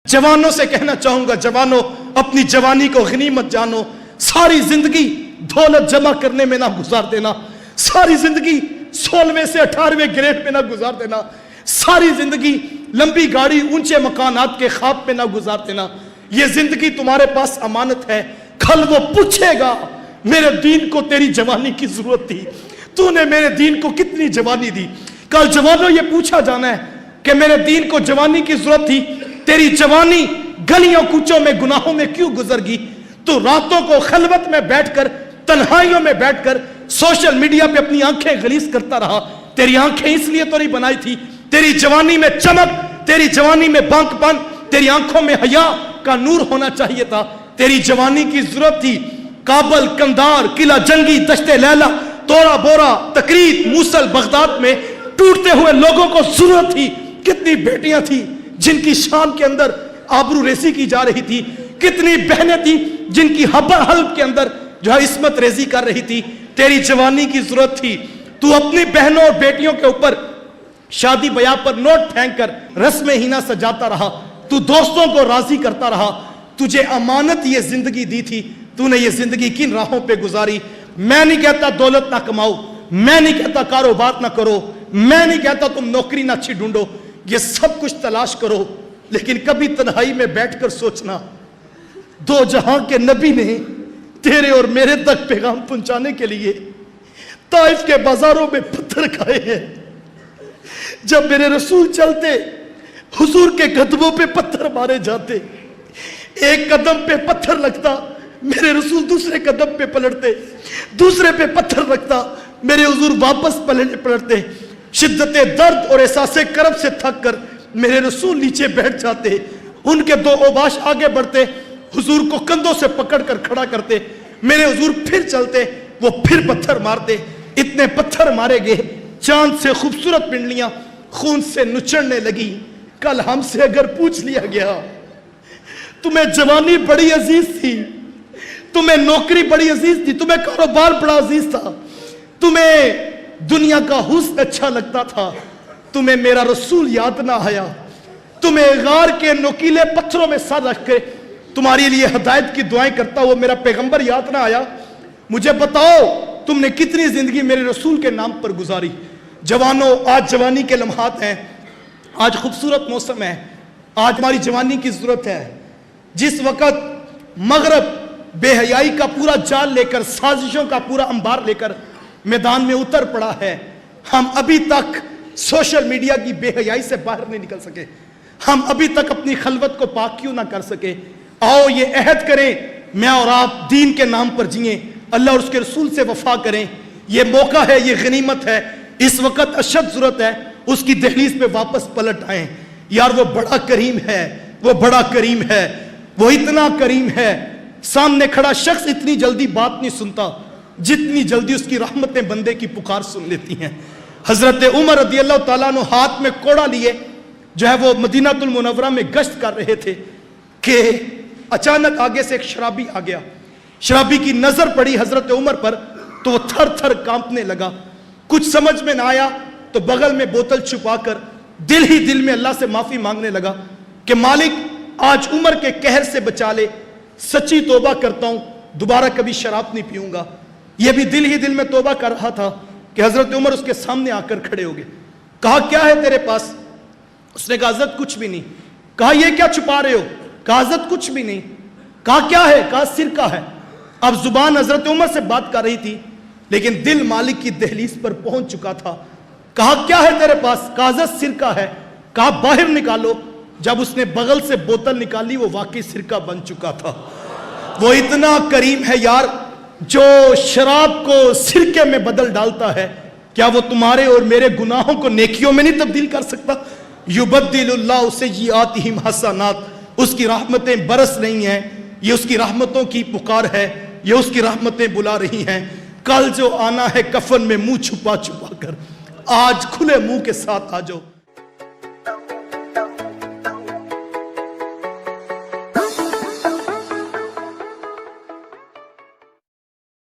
जवानों से कहना चाहूंगा, जवानों अपनी जवानी को गनीमत जानो। सारी जिंदगी दौलत जमा करने में ना गुजार देना, सारी जिंदगी 16वें से 18वें ग्रेड में ना गुजार देना, सारी जिंदगी लंबी गाड़ी ऊंचे मकानात के ख्वाब में ना गुजार देना। ये जिंदगी तुम्हारे पास अमानत है, कल वो पूछेगा मेरे दीन को तेरी जवानी की जरूरत थी, तूने मेरे दीन को कितनी जवानी दी। कल जवानों ये पूछा जाना है कि मेरे दीन को जवानी की जरूरत थी, तेरी जवानी गलियों कूचों में गुनाहों में क्यों गुजर गई। तो रातों को खलवत में बैठकर, तन्हाइयों में बैठकर सोशल मीडिया पे अपनी आंखें गलीज करता रहा। तेरी आंखें इसलिए तो नहीं बनाई थी, तेरी जवानी में चमक, तेरी जवानी में बांकपन, तेरी आंखों में हया का नूर होना चाहिए था। तेरी जवानी की जरूरत थी काबल, कंधार, किला जंगी, दश्ते लैला, तोरा बोरा, तकरीत, मूसल, बगदाद में टूटते हुए लोगों को जरूरत थी। कितनी बेटियां थी जिनकी शाम के अंदर आबरू रेसी की जा रही थी, कितनी बहनें थी जिनकी हल्क के अंदर जो है इस्मत रेजी कर रही थी। तेरी जवानी की जरूरत थी। तू अपनी बहनों और बेटियों के ऊपर शादी ब्याह पर नोट फेंक कर रस्म हीना सजाता रहा, तू दोस्तों को राजी करता रहा। तुझे अमानत ये जिंदगी दी थी, तूने ये जिंदगी किन राहों पे गुजारी। मैं नहीं कहता दौलत ना कमाओ, मैं नहीं कहता कारोबार ना करो, मैं नहीं कहता तुम नौकरी ना अच्छी ढूंढो, ये सब कुछ तलाश करो, लेकिन कभी तन्हाई में बैठकर सोचना, दो जहां के नबी ने तेरे और मेरे तक पैगाम पहुंचाने के लिए ताइफ के बाजारों में पत्थर खाए हैं। जब मेरे रसूल चलते, हुजूर के कदमों पे पत्थर मारे जाते, एक कदम पे पत्थर लगता, मेरे रसूल दूसरे कदम पे पलटते, दूसरे पे पत्थर रखता, मेरे हुजूर वापस पलटते। शिद्दते दर्द और एहसासे करब से थक कर मेरे रसूल नीचे बैठ जाते, उनके दो ओबाश आगे बढ़ते, हुजूर को कंधों से पकड़ कर खड़ा करते, मेरे हुजूर फिर चलते, वो फिर पत्थर मारते। इतने पत्थर मारे गए, चांद से खूबसूरत पिंडलियां खून से नुचड़ने लगी। कल हमसे अगर पूछ लिया गया, तुम्हें जवानी बड़ी अजीज थी, तुम्हें नौकरी बड़ी अजीज थी, तुम्हें कारोबार बड़ा अजीज था, तुम्हें दुनिया का हुस्न अच्छा लगता था, तुम्हें मेरा रसूल याद ना आया, तुम्हें गार के नुकीले पत्थरों में सर रख के तुम्हारे लिए हिदायत की दुआएं करता हुआ मेरा पैगंबर याद ना आया। मुझे बताओ तुमने कितनी जिंदगी मेरे रसूल के नाम पर गुजारी। जवानों, आज जवानी के लम्हात हैं, आज खूबसूरत मौसम है, आज हमारी जवानी की जरूरत है। जिस वक्त मगरब बेहयाई का पूरा जाल लेकर, साजिशों का पूरा अंबार लेकर मैदान में उतर पड़ा है, हम अभी तक सोशल मीडिया की बेहयाई से बाहर नहीं निकल सके, हम अभी तक अपनी खलवत को पाक क्यों ना कर सके। आओ ये अहद करें, मैं और आप दीन के नाम पर जिए, अल्लाह और उसके रसूल से वफा करें। ये मौका है, ये गनीमत है, इस वक्त अशद जरूरत है उसकी दहलीज पे वापस पलट आए। यार वो बड़ा करीम है, वो बड़ा करीम है, वो इतना करीम है, सामने खड़ा शख्स इतनी जल्दी बात नहीं सुनता जितनी जल्दी उसकी रहमतें बंदे की पुकार सुन लेती हैं। हजरत उमर रदी अल्लाह ताला अन्हु हाथ में कोड़ा लिए जो है वो मदीनातुल मुनव्वरा में गश्त कर रहे थे कि अचानक आगे से एक शराबी आ गया। शराबी की नजर पड़ी हजरत उमर पर तो वो थर थर कांपने लगा। कुछ समझ में ना आया तो बगल में बोतल छुपाकर दिल ही दिल में अल्लाह से माफी मांगने लगा कि मालिक आज उमर के कहर से बचा ले, सच्ची तौबा करता हूं, दोबारा कभी शराब नहीं पीऊंगा। यह भी दिल ही दिल में तौबा कर रहा था कि हजरत उमर उसके सामने आकर खड़े हो गए। कहा क्या है तेरे पास? उसने कहा हजरत कुछ भी नहीं। कहा ये क्या छुपा रहे हो? कहा हजरत कुछ भी नहीं। कहा क्या है? कहा सिरका है। अब जुबान हजरत उमर से बात कर रही थी लेकिन दिल मालिक की दहलीज पर पहुंच चुका था। कहा क्या है तेरे पास? कहा हजरत सिरका है। कहा बाहर निकालो। जब उसने बगल से बोतल निकाली वो वाकई सिरका बन चुका था। वो इतना करीम है यार, जो शराब को सिरके में बदल डालता है, क्या वो तुम्हारे और मेरे गुनाहों को नेकियों में नहीं तब्दील कर सकता? युबद्दिलुल्लाहु सय्यिआतिहिम हसनात, उसकी रहमतें बरस रही हैं, ये उसकी रहमतों की पुकार है, ये उसकी रहमतें बुला रही हैं। कल जो आना है कफन में मुंह छुपा छुपा कर, आज खुले मुंह के साथ आ जाओ।